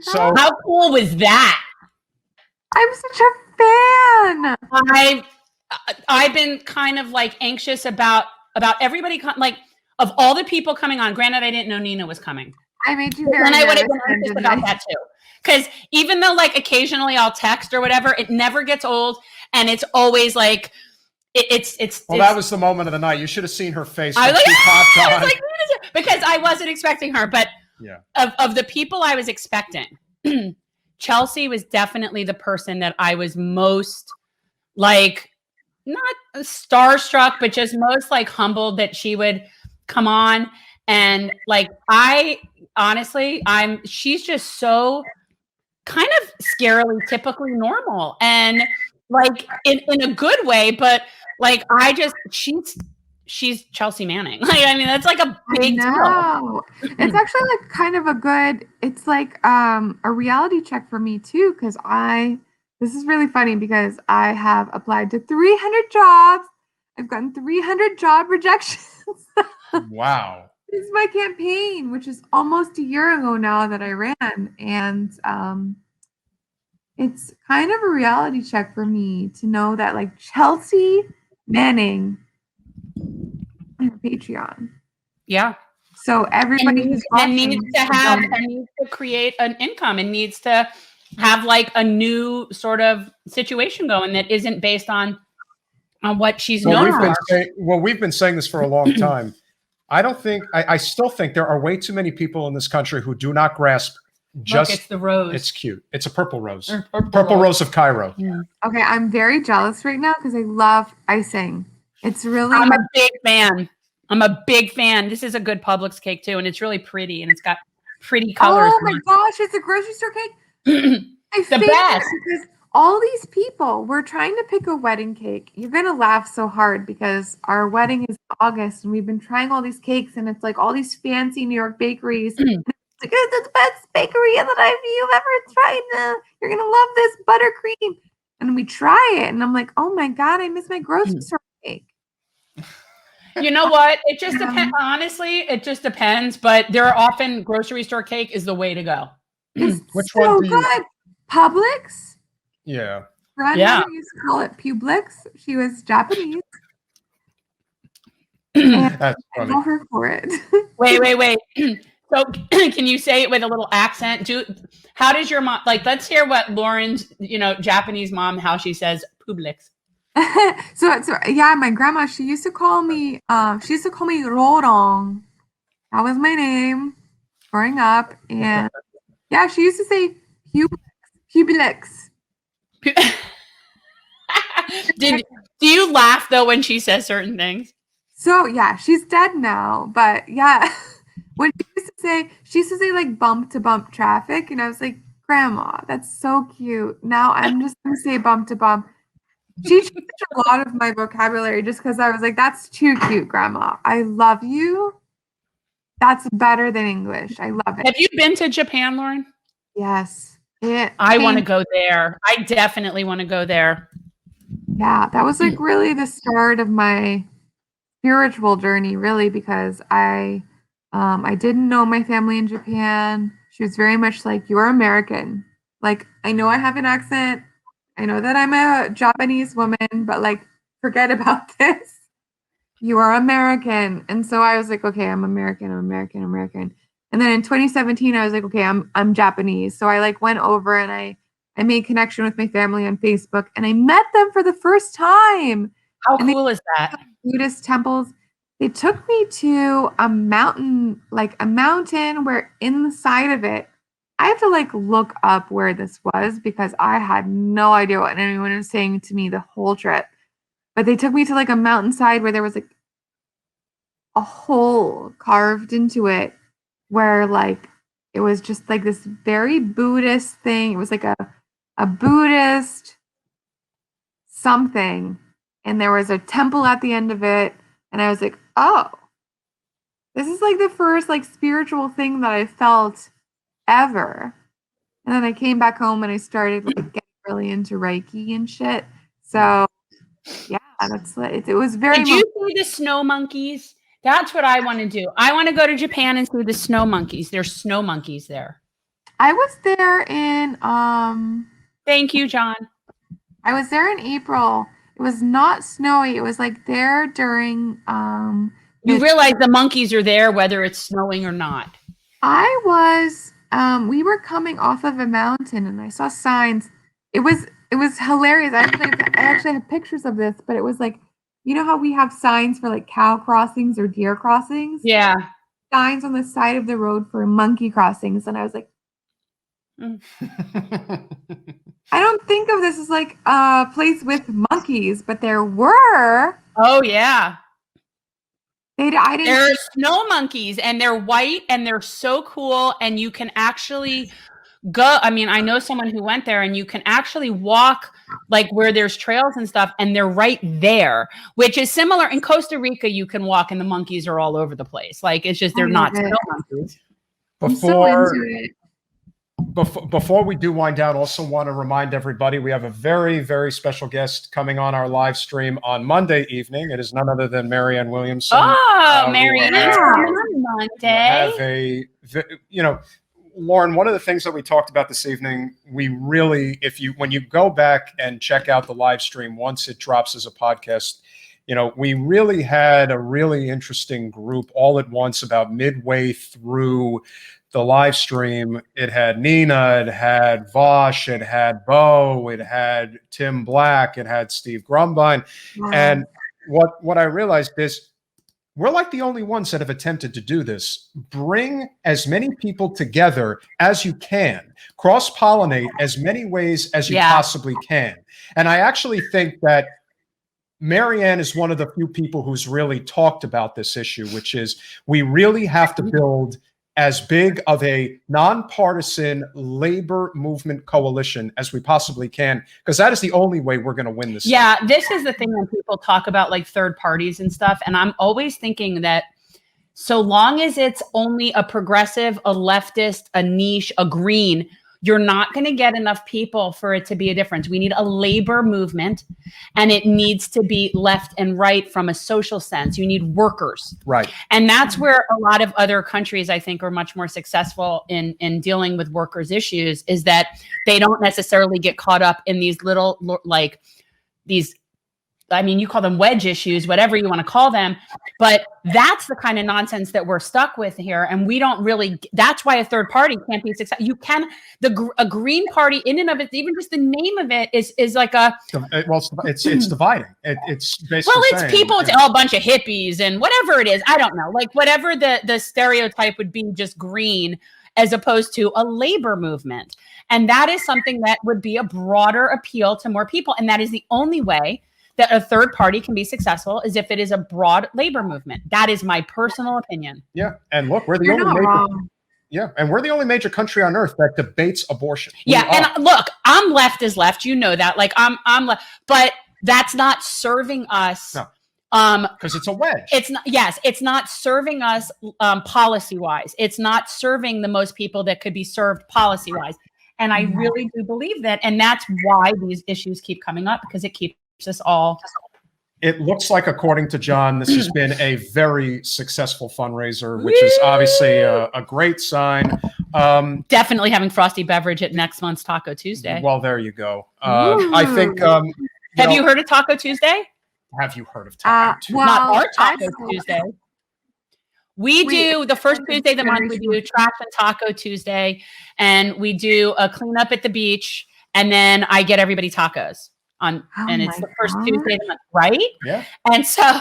So how cool was that? I'm such a fan. I've been kind of like anxious about everybody like of all the people coming on. Granted, I didn't know Nina was coming. I made you very and I would have nervous. been anxious about that too. Because even though like occasionally I'll text or whatever, it never gets old, and it's always like it's. Well, that was the moment of the night. You should have seen her face I when was she popped on. I was like, because I wasn't expecting her, but yeah, of the people I was expecting, Chelsea was definitely the person that I was most like, not starstruck, but just most like humbled that she would come on. And like, she's just so kind of scarily typically normal and like in a good way, but like she's Chelsea Manning. Like, I mean, that's like a big deal. It's actually like kind of it's like a reality check for me too, because this is really funny because I have applied to 300 jobs. I've gotten 300 job rejections. Wow. This is my campaign, which is almost a year ago now that I ran. And it's kind of a reality check for me to know that like Chelsea Manning has a Patreon. Yeah. So everybody needs to create an income and needs to have like a new sort of situation going that isn't based on what she's known for. We've been saying this for a long time. I still think there are way too many people in this country who do not grasp just. Look, it's the rose. It's cute. It's a purple rose. Purple rose of Cairo. Yeah. Okay, I'm very jealous right now because I love icing. It's really. I'm a big fan. This is a good Publix cake too, and it's really pretty, and it's got pretty colors. Oh my gosh, it's a grocery store cake. The best. Because all these people were trying to pick a wedding cake. You're gonna laugh so hard because our wedding is August, and we've been trying all these cakes, and it's like all these fancy New York bakeries. It's like, it's the best bakery that you've ever tried. You're gonna love this buttercream. And we try it, and I'm like, oh my god, I miss my grocery store cake. You know what? It just depends. Honestly, it just depends. But there are often grocery store cake is the way to go. Which so one do you? Good. Publix. Yeah. Grandmother used to call it Publix. She was Japanese. That's funny. I love her for it. Wait. So can you say it with a little accent? How does your mom let's hear what Lauren's, Japanese mom, how she says Publix. so yeah, my grandma, she used to call me Rorong. That was my name growing up. And yeah, she used to say Publix. Do you laugh though when she says certain things? So yeah, she's dead now, but yeah. When she used to say like bump to bump traffic, and I was like, Grandma, that's so cute. Now I'm just gonna say bump to bump. She changed a lot of my vocabulary just because I was like, that's too cute, Grandma. I love you. That's better than English. I love it. Have you been to Japan, Lauren? Yes. I want to go there. I definitely want to go there. Yeah, that was like really the start of my spiritual journey, really, because I didn't know my family in Japan. She was very much like, you're American. Like, I know I have an accent. I know that I'm a Japanese woman, but like, forget about this. You are American. And so I was like, okay, I'm American. And then in 2017, I was like, okay, I'm Japanese. So I like went over and I made connection with my family on Facebook, and I met them for the first time. How cool is that? Buddhist temples. They took me to a mountain where inside of it, I have to like look up where this was because I had no idea what anyone was saying to me the whole trip. But they took me to like a mountainside where there was like a hole carved into it where like it was just like this very Buddhist thing. It was like a Buddhist something. And there was a temple at the end of it. And I was like, oh, this is like the first like spiritual thing that I felt ever. And then I came back home and I started like getting really into Reiki and shit. So yeah, it was very. Did you see the snow monkeys? That's what I want to do. I want to go to Japan and see the snow monkeys. There's snow monkeys there. I was there in Thank you, John. I was there in April. It was not snowy. It was like there during You realize the monkeys are there whether it's snowing or not. I was we were coming off of a mountain and I saw signs. It was hilarious. I actually have pictures of this, but it was like, you know how we have signs for like cow crossings or deer crossings? Yeah. Signs on the side of the road for monkey crossings. And I was like, I don't think of this as like a place with monkeys, but there were. Oh yeah. I didn't. There are snow monkeys and they're white and they're so cool. And you can actually go. I mean, I know someone who went there and you can actually walk like where there's trails and stuff and they're right there, which is similar in Costa Rica. You can walk and the monkeys are all over the place. Like it's just, they're not snow monkeys. I'm so into it. Before we do wind down, also want to remind everybody we have a very, very special guest coming on our live stream on Monday evening. It is none other than Marianne Williamson. Oh, Marianne's coming on Monday. Lauren, one of the things that we talked about this evening, we really, when you go back and check out the live stream once it drops as a podcast, we really had a really interesting group all at once about midway through the live stream. It had Nina, it had Vosh, it had Bo, it had Tim Black, it had Steve Grumbine. Wow. And what I realized is we're like the only ones that have attempted to do this. Bring as many people together as you can. Cross-pollinate as many ways as you possibly can. And I actually think that Marianne is one of the few people who's really talked about this issue, which is we really have to build as big of a nonpartisan labor movement coalition as we possibly can, because that is the only way we're going to win this. Yeah, this is the thing when people talk about like third parties and stuff. And I'm always thinking that so long as it's only a progressive, a leftist, a niche, a green, you're not going to get enough people for it to be a difference. We need a labor movement, and it needs to be left and right from a social sense. You need workers. Right. And that's where a lot of other countries, I think, are much more successful in dealing with workers' issues, is that they don't necessarily get caught up in these little, like these, I mean, you call them wedge issues, whatever you want to call them, but that's the kind of nonsense that we're stuck with here. And we don't really, that's why a third party can't be successful. You can, a green party in and of it, even just the name of it is like a, well, it's dividing. It's basically, well, it's people, it's a bunch of hippies and whatever it is. I don't know, like whatever the stereotype would be, just green, as opposed to a labor movement. And that is something that would be a broader appeal to more people. And that is the only way that a third party can be successful, is if it is a broad labor movement. That is my personal opinion. Yeah. And look, we're the only major country on earth that debates abortion. Yeah. And look, I'm left as left. You know that. Like I'm left, but that's not serving us. No. Because it's a wedge. It's not. Yes, it's not serving us policy wise. It's not serving the most people that could be served policy wise. And I really do believe that. And that's why these issues keep coming up, because it keeps us all. It looks like, according to John, this has been a very successful fundraiser, which is obviously a great sign. Definitely having frosty beverage at next month's Taco Tuesday. Well, there you go. I think. Have you heard of Taco Tuesday? Have you heard of Taco Tuesday? Well, not our Taco Tuesday. We do the first Tuesday of the month. We do Trash and Taco Tuesday, and we do a cleanup at the beach, and then I get everybody tacos and it's the first Tuesday of the month, right? Yeah. And so,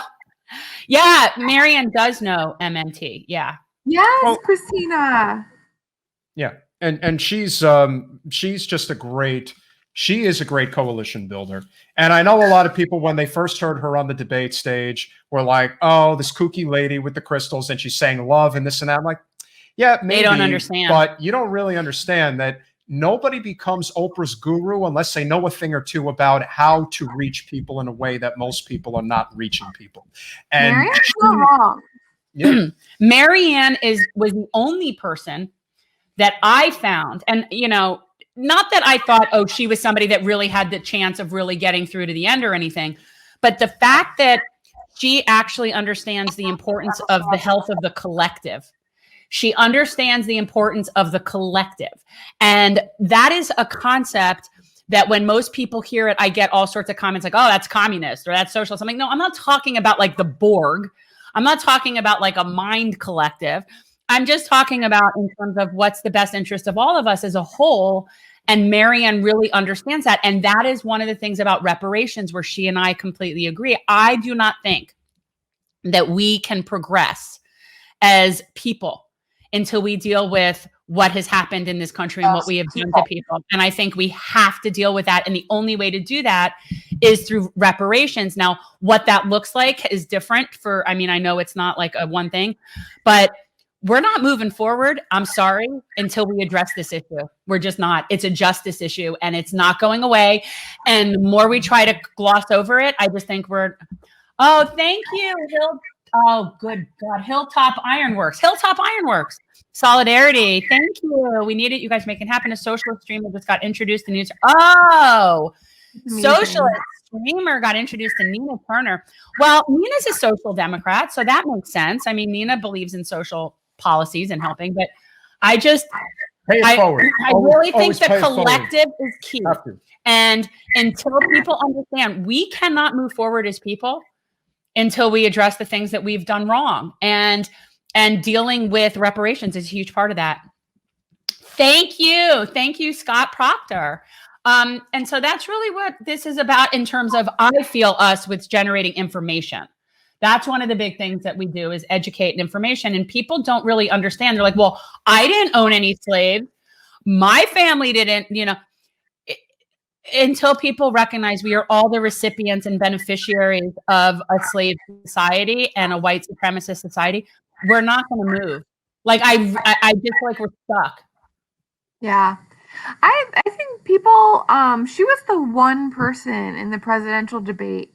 yeah, Marianne does know MMT. Yeah. Yes, well, Christina. Yeah, and she's just she is a great coalition builder. And I know a lot of people, when they first heard her on the debate stage, were like, oh, this kooky lady with the crystals, and she's saying love and this and that. I'm like, yeah, maybe. They don't understand. But you don't really understand that nobody becomes Oprah's guru unless they know a thing or two about how to reach people in a way that most people are not reaching people. And Marianne's not wrong. Yeah. Marianne was the only person that I found, and not that I thought, oh, she was somebody that really had the chance of really getting through to the end or anything, but the fact that she actually understands the importance of the health of the collective. She understands the importance of the collective. And that is a concept that when most people hear it, I get all sorts of comments like, oh, that's communist or that's socialist. I'm like, no, I'm not talking about like the Borg. I'm not talking about like a mind collective. I'm just talking about in terms of what's the best interest of all of us as a whole. And Marianne really understands that. And that is one of the things about reparations where she and I completely agree. I do not think that we can progress as people until we deal with what has happened in this country and what we have done to people. And I think we have to deal with that. And the only way to do that is through reparations. Now, what that looks like is different for, I mean, I know it's not like a one thing, but we're not moving forward, I'm sorry, until we address this issue. We're just not. It's a justice issue and it's not going away. And the more we try to gloss over it, I just think oh, thank you, oh, good God, Hilltop Ironworks. Hilltop Ironworks. Solidarity. Thank you. We need it. You guys make it happen. A socialist streamer just got introduced to news. Oh, socialist streamer got introduced to Nina Turner. Well, Nina's a social democrat, so that makes sense. I mean, Nina believes in social policies and helping, but I really think the collective is key. And until people understand, we cannot move forward as people until we address the things that we've done wrong. And dealing with reparations is a huge part of that. Thank you. Thank you, Scott Proctor. And so that's really what this is about in terms of, I feel, us with generating information. That's one of the big things that we do is educate and information. And people don't really understand. They're like, well, I didn't own any slaves. My family didn't, until people recognize we are all the recipients and beneficiaries of a slave society and a white supremacist society, we're not going to move. Like, I just feel like we're stuck. Yeah. I think people, she was the one person in the presidential debate.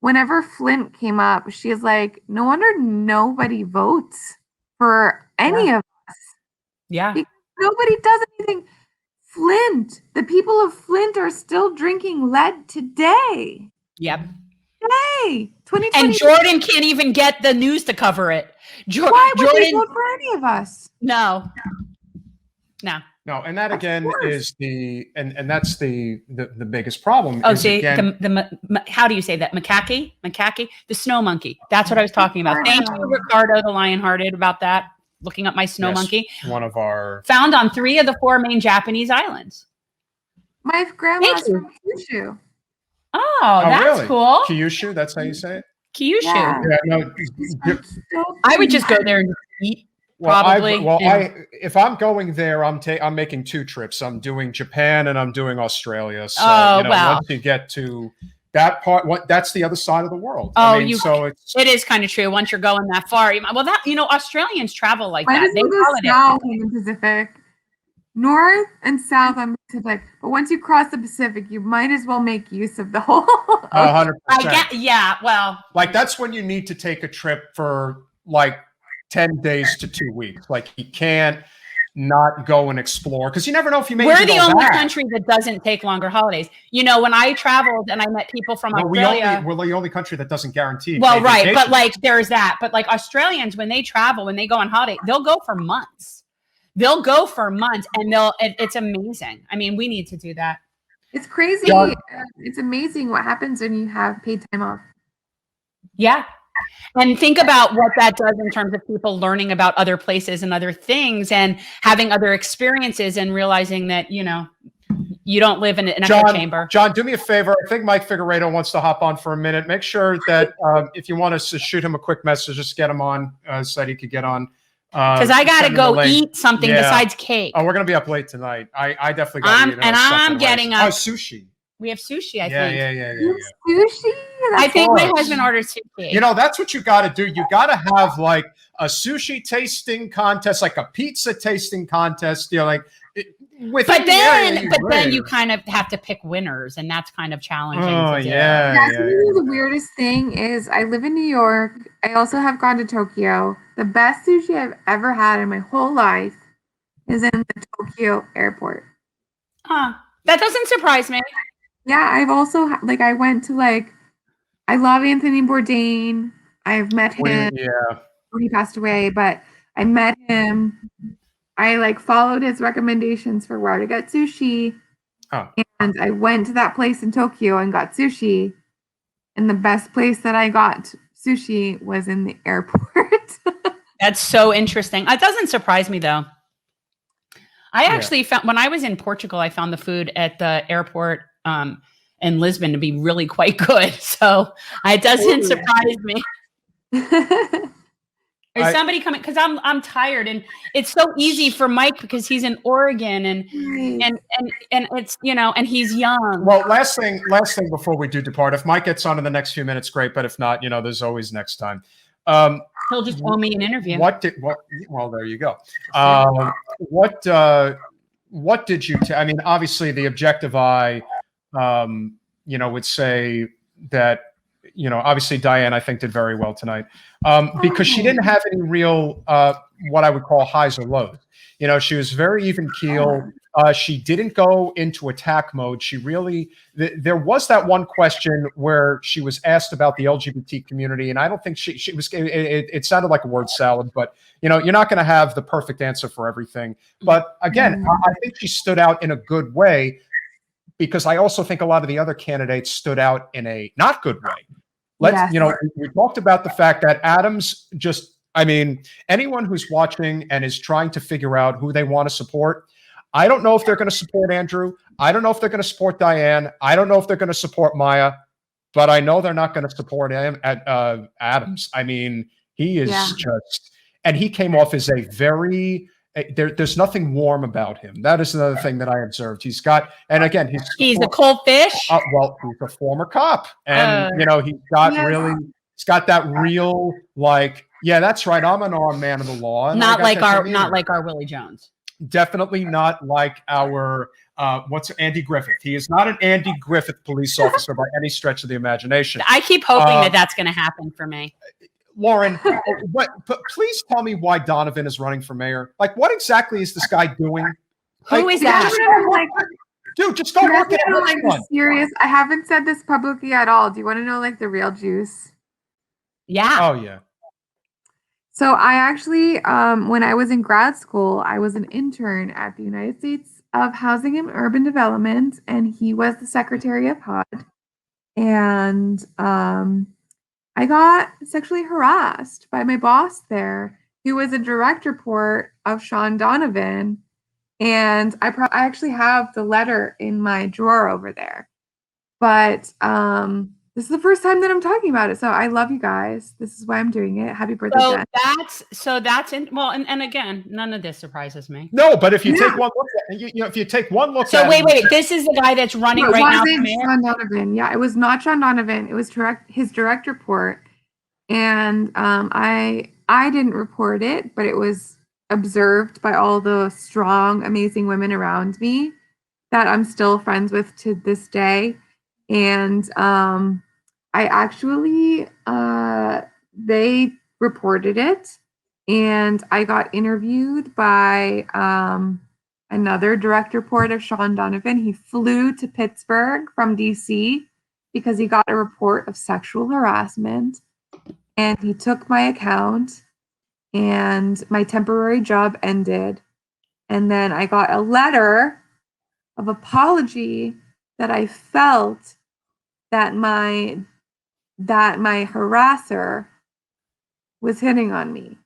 Whenever Flint came up, she's like, no wonder nobody votes for any of us. Yeah. Because nobody does anything. Flint, the people of Flint are still drinking lead today. Yep. Today. 2020. And Jordan can't even get the news to cover it. Why would they vote for any of us? No. No, and that again is and that's the biggest problem. Oh, see, how do you say that? Macaque? The snow monkey. That's what I was talking about. Thank you, Ricardo, the Lionhearted, about that. Looking up my snow monkey. One of our found on 3 of the 4 main Japanese islands. My grandma's from Kyushu. Oh, that's really cool. Kyushu, that's how you say it? Kyushu. Yeah. Yeah, no, I would just go there and eat. Probably. If I'm going there, I'm making 2 trips. I'm doing Japan and I'm doing Australia. So once you get to that part, that's the other side of the world. Oh, it is kind of true. Once you're going that far, Australians travel like that. They go south in the Pacific, north and south on the Pacific. But once you cross the Pacific, you might as well make use of the whole. 100%. Yeah. Well, like that's when you need to take a trip for like 10 days to 2 weeks. Like you can't not go and explore because you never know if you may. We're the only country that doesn't take longer holidays. When I traveled and I met people from Australia, we're the only country that doesn't guarantee. Well, right, vacation. But like there's that. But like Australians, when they travel, when they go on holiday, they'll go for months. And it's amazing. I mean, we need to do that. It's crazy. It's amazing what happens when you have paid time off. Yeah. And think about what that does in terms of people learning about other places and other things and having other experiences and realizing that, you don't live in an echo chamber. John, do me a favor. I think Mike Figueredo wants to hop on for a minute. Make sure that if you want us to shoot him a quick message, just get him on so that he could get on. Because I got to go eat something besides cake. Oh, we're going to be up late tonight. I definitely got to eat. And I'm getting up. Oh, sushi. We have sushi, I think. Yeah. Sushi? I think my husband ordered sushi. That's what you got to do. You got to have like a sushi tasting contest, like a pizza tasting contest. But then you kind of have to pick winners, and that's kind of challenging. Oh, to do. Yeah. The weirdest thing is I live in New York. I also have gone to Tokyo. The best sushi I've ever had in my whole life is in the Tokyo airport. Huh. That doesn't surprise me. Yeah, I've also I went to I love Anthony Bourdain. I've met him. Yeah. He passed away, but I met him. I like followed his recommendations for where to get sushi. Oh. And I went to that place in Tokyo and got sushi. And the best place that I got sushi was in the airport. That's so interesting. It doesn't surprise me though. I actually found when I was in Portugal, I found the food at the airport in Lisbon to be really quite good. So it doesn't surprise me. Is somebody coming? Because I'm tired, and it's so easy for Mike because he's in Oregon, and it's and he's young. Well, last thing before we do depart. If Mike gets on in the next few minutes, great. But if not, there's always next time. He'll just owe me an interview. Well, there you go. What did you? I mean, obviously, the objective eye, would say that. Obviously Diane, I think, did very well tonight because she didn't have any real, what I would call highs or lows. She was very even keel. She didn't go into attack mode. She really, there was that one question where she was asked about the LGBT community, and I don't think she was, it sounded like a word salad, but you're not going to have the perfect answer for everything. But again, I think she stood out in a good way because I also think a lot of the other candidates stood out in a not good way. We talked about the fact that Adams anyone who's watching and is trying to figure out who they want to support, I don't know if they're going to support Andrew. I don't know if they're going to support Diane. I don't know if they're going to support Maya, but I know they're not going to support him at Adams. I mean, he is and he came off as a very, there's nothing warm about him. That is another thing that I observed. He's got, and again, he's a cold fish. Well, he's a former cop, and he's got he's got that real that's right. I'm an armed man of the law. Not like our Willie Jones. Definitely not like our Andy Griffith. He is not an Andy Griffith police officer by any stretch of the imagination. I keep hoping that's going to happen for me. Lauren, please tell me why Donovan is running for mayor. Like, what exactly is this guy doing? Who is that? Dude, just go work at everyone. Serious. I haven't said this publicly at all. Do you want to know the real juice? Yeah. Oh yeah. So I actually, when I was in grad school, I was an intern at the United States of Housing and Urban Development, and he was the secretary of HUD. And I got sexually harassed by my boss there, who was a direct report of Sean Donovan. And I actually have the letter in my drawer over there. But this is the first time that I'm talking about it. So I love you guys. This is why I'm doing it. Happy birthday, Jen. And again, none of this surprises me. No, but if you take one look at if you take one look at wait, this is the guy that's running right now. It wasn't Sean Donovan. Yeah, it was not Sean Donovan. It was his direct report. And I didn't report it, but it was observed by all the strong, amazing women around me that I'm still friends with to this day. And I actually, they reported it, and I got interviewed by another direct report of Sean Donovan. He flew to Pittsburgh from DC because he got a report of sexual harassment, and he took my account, and my temporary job ended. And then I got a letter of apology that I felt that my harasser was hitting on me.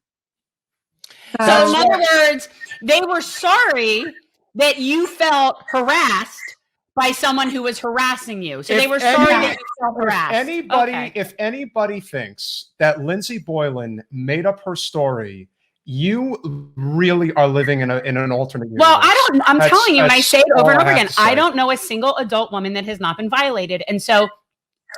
So in other words, they were sorry that you felt harassed by someone who was harassing you. So they were sorry that you felt harassed. If anybody thinks that Lindsay Boylan made up her story, you really are living in an alternate universe. Well, I'm telling you, and I say it over and over again, I don't know a single adult woman that has not been violated. And so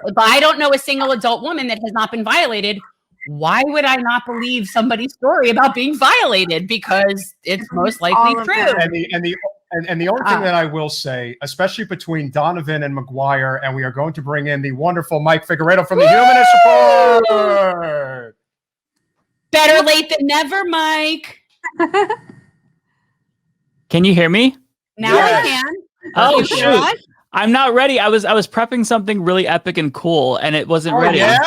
if I don't know a single adult woman that has not been violated, why would I not believe somebody's story about being violated? Because it's most likely true. And the only thing that I will say, especially between Donovan and McGuire, and we are going to bring in the wonderful Mike Figueredo from the Humanist Report. Better late than never, Mike. Can you hear me? Now I can. Oh, shoot. I'm not ready. I was prepping something really epic and cool, and it wasn't ready. Yeah?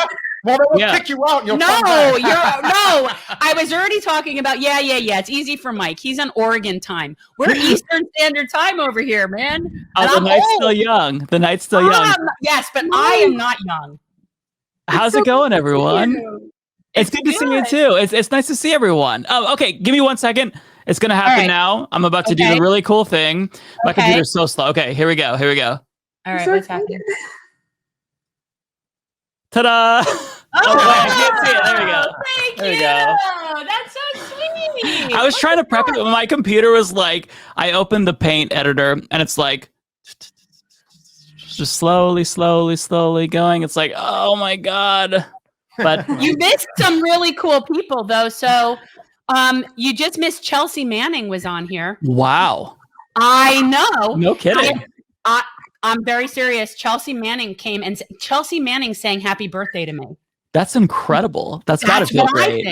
Well, then we'll kick you out. And you'll No, come back. no. I was already talking about, yeah. It's easy for Mike. He's on Oregon time. We're Eastern Standard Time over here, man. Oh, the night's still young. The night's still young. Yes, but I am not young. How's it going, everyone? It's good to see you too. It's nice to see everyone. Oh, okay. Give me 1 second. It's gonna happen now. I'm about to do the really cool thing. My computer's so slow. Okay, here we go. All right, what's happening? Ta-da! Oh, I can't see it. There we go. Thank you. That's so sweet. I was trying to prep it, but my computer was like, I opened the Paint editor, and it's like, just slowly going. It's like, oh my god! But you missed some really cool people, though. So, you just missed Chelsea Manning was on here. Wow! I know. No kidding. I'm very serious. Chelsea Manning came and Chelsea Manning sang happy birthday to me. That's incredible. That's got to feel great.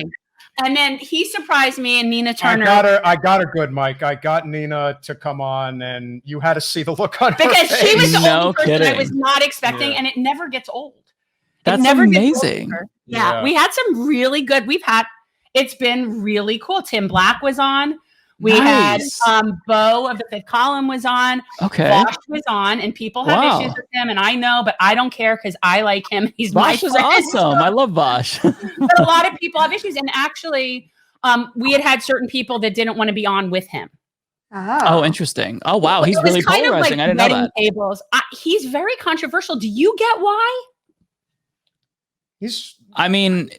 And then he surprised me and Nina Turner. I got her good, Mike. I got Nina to come on, and you had to see the look on her face. Because she was the only person I was not expecting, and it never gets old. That's amazing. Yeah, we had some really good. It's been really cool. Tim Black was on. We had Bo of the Fifth Column was on. Okay. Bosch was on, and people have issues with him, and I know, but I don't care because I like him. He's Bosch my is friend. awesome. I love Bosch. But a lot of people have issues, and actually, we had certain people that didn't want to be on with him. Oh, interesting. Oh, wow. He's really polarizing. I didn't know that. Tables. He's very controversial. Do you get why? I mean,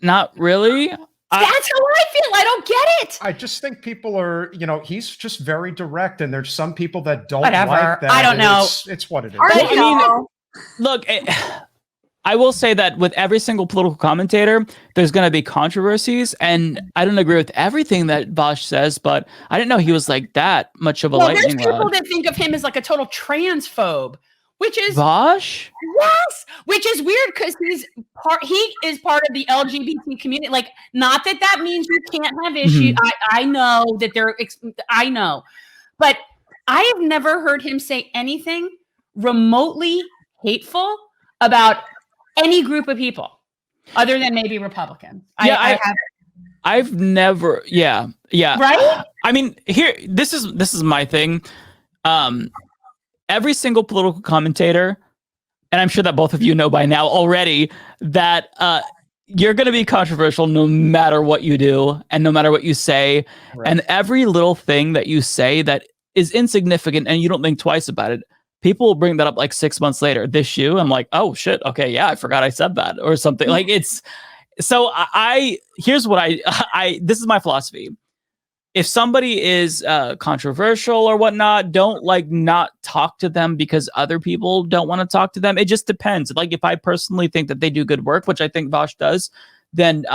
not really. That's how I feel. I don't get it. I just think people are, he's just very direct, and there's some people that don't like that. I don't know. It's what it is. I mean, look, I will say that with every single political commentator, there's going to be controversies, and I don't agree with everything that Bosch says, but I didn't know he was like that much of a lightning rod. There's people that think of him as like a total transphobe. Which is Bosch? Yes, which is weird because he is part of the LGBT community. Like, not that means you can't have issues. I know that I know, but I have never heard him say anything remotely hateful about any group of people, other than maybe Republicans. Yeah, I've never. Yeah. Right. I mean, this is my thing. Every single political commentator, and I'm sure that both of you know by now already, that you're going to be controversial no matter what you do and no matter what you say. Right. And every little thing that you say that is insignificant and you don't think twice about it, people will bring that up like 6 months later. This shoe, I'm like, oh shit, okay, yeah, I forgot I said that or something. Like it's so. Here's what I this is my philosophy. If somebody is controversial or whatnot, don't not talk to them because other people don't want to talk to them. It just depends. Like if I personally think that they do good work, which I think Bosch does, then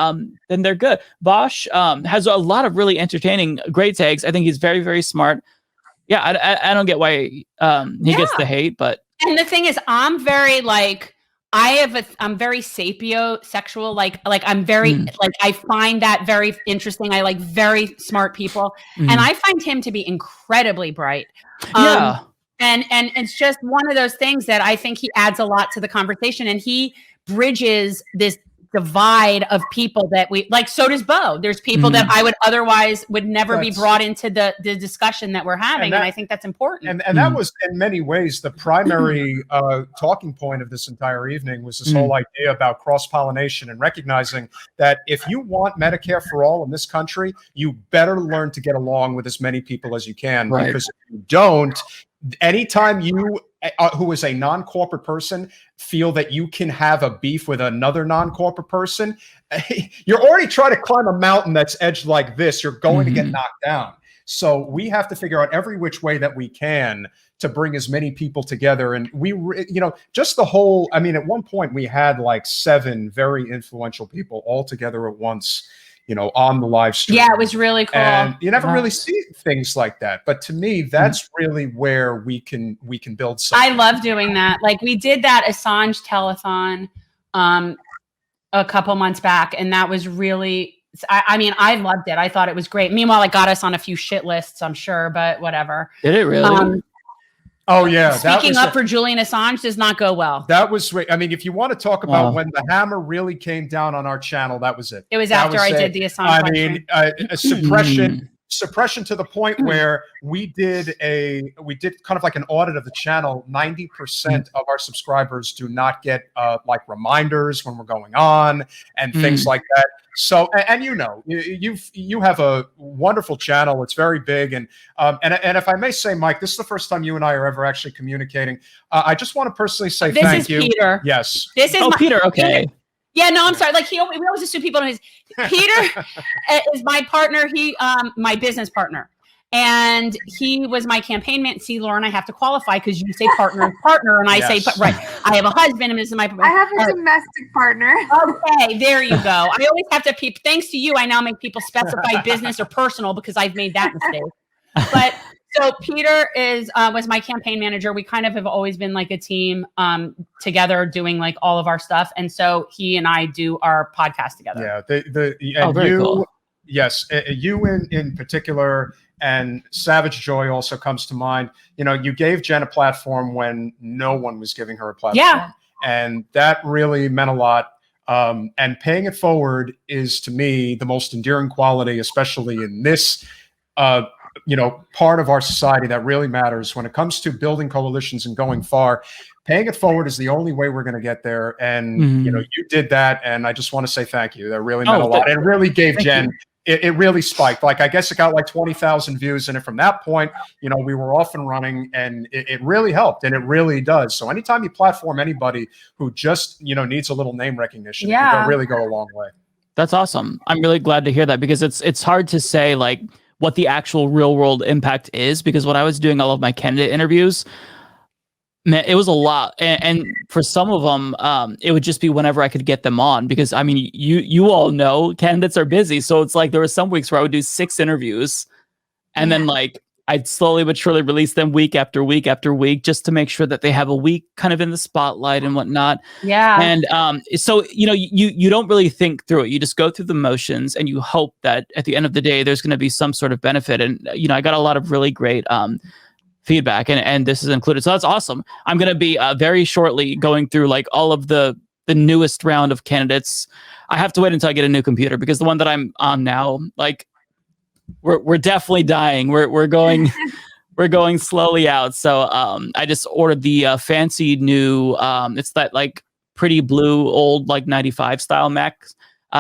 they're good. Bosch has a lot of really entertaining, great takes. I think he's very, very smart. Yeah, I don't get why he gets the hate, but and the thing is, I'm very I'm very sapiosexual. Like I'm very I find that very interesting. I like very smart people, and I find him to be incredibly bright. And it's just one of those things that I think he adds a lot to the conversation, and he bridges this divide of people that we like. So does Bo. There's people that I would never be brought into the discussion that we're having, and I think that's important. And that was in many ways the primary talking point of this entire evening was this whole idea about cross-pollination and recognizing that if you want Medicare for all in this country, you better learn to get along with as many people as you can, because if you don't, anytime you who is a non-corporate person feel that you can have a beef with another non-corporate person, you're already trying to climb a mountain that's edged like this. You're going to get knocked down. So we have to figure out every which way that we can to bring as many people together. And we, just the whole, I mean, at one point we had like 7 very influential people all together at once, on the live stream. Yeah, it was really cool. And you never really see things like that. But to me, that's really where we can build something. I love doing that. Like we did that Assange telethon a couple months back, and that was really, I mean, I loved it. I thought it was great. Meanwhile, it got us on a few shit lists, I'm sure, but whatever. Did it really? Oh yeah, Speaking up for Julian Assange does not go well. That was. I mean, if you want to talk about when the hammer really came down on our channel, that was it. It was after I did the Assange. I mean, a suppression to the point where we did kind of like an audit of the channel. 90% of our subscribers do not get like reminders when we're going on and things like that. So, and you have a wonderful channel. It's very big, and if I may say, Mike, this is the first time you and I are ever actually communicating. I just want to personally say thank you. Peter. Yes. This is Peter. Okay. Peter. Yeah, no, I'm sorry. Like we always assume people know his. Peter is my partner. He, my business partner, and he was my campaign man. See, Lauren, I have to qualify because you say partner, and I say, right. I have a husband, and this is my. I have a domestic partner. Okay, there you go. I always have to. Thanks to you, I now make people specify business or personal because I've made that mistake. But. So Peter was my campaign manager. We kind of have always been like a team together doing like all of our stuff. And so he and I do our podcast together. Yeah. Cool. Yes. You in particular, and Savage Joy also comes to mind. You gave Jen a platform when no one was giving her a platform. Yeah. And that really meant a lot. And paying it forward is, to me, the most endearing quality, especially in this part of our society that really matters when it comes to building coalitions and going far. Paying it forward is the only way we're going to get there. And, you did that. And I just want to say thank you. That really meant a lot. It really gave Jen, it really spiked. Like, I guess it got like 20,000 views. And from that point, we were off and running, and it really helped. And it really does. So anytime you platform anybody who just, needs a little name recognition, it can really go a long way. That's awesome. I'm really glad to hear that, because it's hard to say like what the actual real world impact is, because when I was doing all of my candidate interviews, man, it was a lot. And for some of them, it would just be whenever I could get them on, because I mean, you all know candidates are busy. So it's like, there were some weeks where I would do 6 interviews, and then like, I'd slowly but surely release them week after week after week, just to make sure that they have a week kind of in the spotlight and whatnot. Yeah. And so, you don't really think through it. You just go through the motions, and you hope that at the end of the day, there's going to be some sort of benefit. And, I got a lot of really great feedback, and this is included. So that's awesome. I'm going to be very shortly going through like all of the newest round of candidates. I have to wait until I get a new computer, because the one that I'm on now, like, we're definitely dying. We're going we're going slowly out. So I just ordered the fancy new it's that like pretty blue old like 95 style Mac.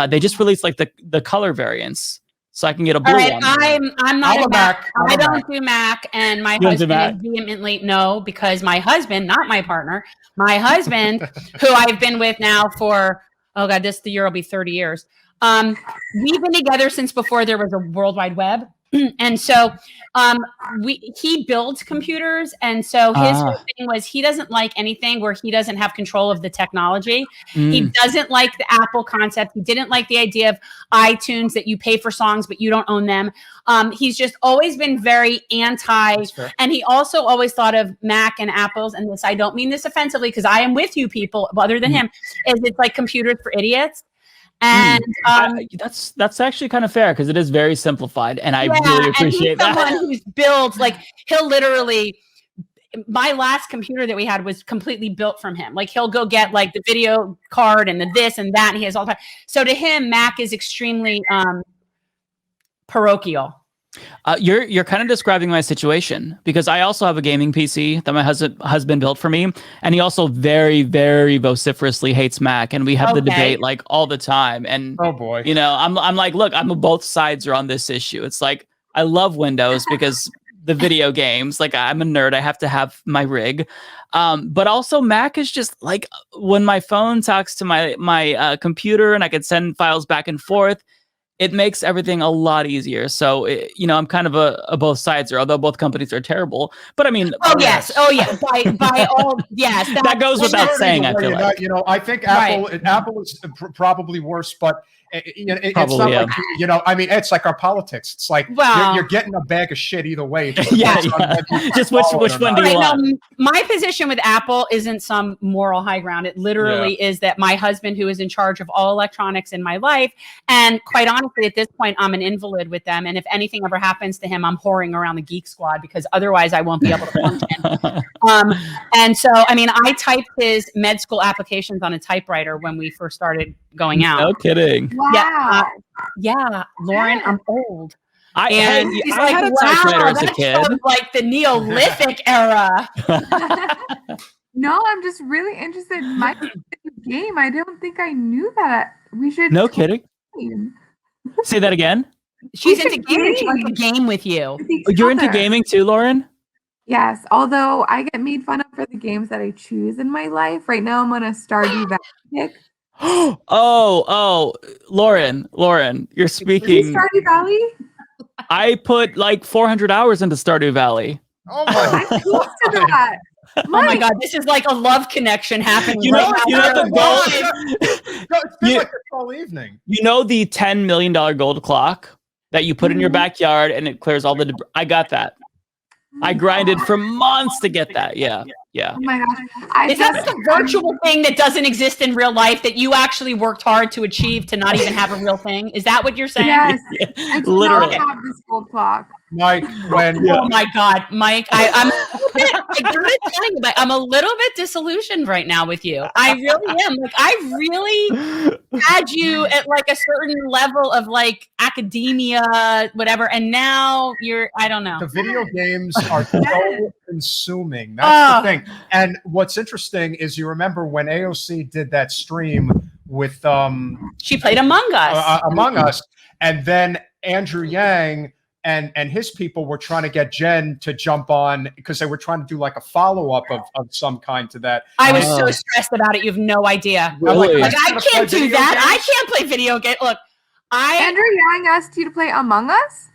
They just released like the color variants, so I can get a blue one. I'm not a Mac. I don't do Mac, and my husband is vehemently no, because my husband, not my partner, my husband, who I've been with now for the year will be 30 years. We've been together since before there was a World Wide Web. And so he builds computers. And so his whole thing was, he doesn't like anything where he doesn't have control of the technology. He doesn't like the Apple concept. He didn't like the idea of iTunes, that you pay for songs, but you don't own them. He's just always been very anti. And he also always thought of Mac and Apples. And this, I don't mean this offensively, because I am with you people other than him, is it's like computers for idiots. And that's actually kind of fair, because it is very simplified, and I really appreciate that. Someone who's built, like, he'll literally, my last computer that we had was completely built from him. Like, he'll go get like the video card and the this and that, and he has all the time. So to him, Mac is extremely parochial. You're kind of describing my situation, because I also have a gaming PC that my husband built for me, and he also very, very vociferously hates Mac, and we have the debate like all the time. And oh boy, I'm like, look, both sides are on this issue. It's like, I love Windows because the video games, like, I'm a nerd, I have to have my rig, but also Mac is just like, when my phone talks to my computer and I can send files back and forth, it makes everything a lot easier. So, I'm kind of a both sides, although both companies are terrible. But I mean, by all, yes, that goes without saying. I feel like, I think Apple is probably worse, but it's not like, I mean, it's like our politics. It's like, you're getting a bag of shit either way. Just which one do you want? My position with Apple isn't some moral high ground. It literally is that my husband, who is in charge of all electronics in my life, and quite honestly, honestly, at this point, I'm an invalid with them. And if anything ever happens to him, I'm whoring around the Geek Squad because otherwise I won't be able to function. And so, I mean, I typed his med school applications on a typewriter when we first started going out. No kidding. Wow. Yeah, Lauren, I'm old. I And he's I had a wow, typewriter as a that's kid. from, like the Neolithic era. No, I'm just really interested in my game. I don't think I knew that. We should. No kidding. game Say that again. She's We into should gaming. She wants to game. game with you. with each You're into other. gaming too, Lauren? Yes, although I get made fun of for the games that I choose in my life. Right now, I'm on a Stardew Valley kick. Oh, Lauren, you're Is speaking. Stardew Valley? I put like 400 hours into Stardew Valley. Oh my I'm close to that. Oh my God, this is like a love connection happening. You know, right you now. know the gold. It's been You- like this whole evening. You know the $10 million gold clock that you put in your backyard and it clears all the debris. I got that. I grinded for months to get that. Yeah. Oh my gosh. Is that like a virtual thing that doesn't exist in real life that you actually worked hard to achieve to not even have a real thing? Is that what you're saying? Yes. I do Literally. not have this gold clock. Mike, when Oh my God, Mike, I'm a little bit disillusioned right now with you. I really am. Like, I really had you at like a certain level of like academia, whatever, and now I don't know. the video games are so consuming. That's the thing. And what's interesting is you remember when AOC did that stream with She played Among Us. and then Andrew Yang and his people were trying to get Jen to jump on because they were trying to do like a follow-up of some kind to that. I was so stressed about it. You have no idea. Really? Like, I can't do that. I can't play video game. Look, Andrew Yang asked you to play Among Us?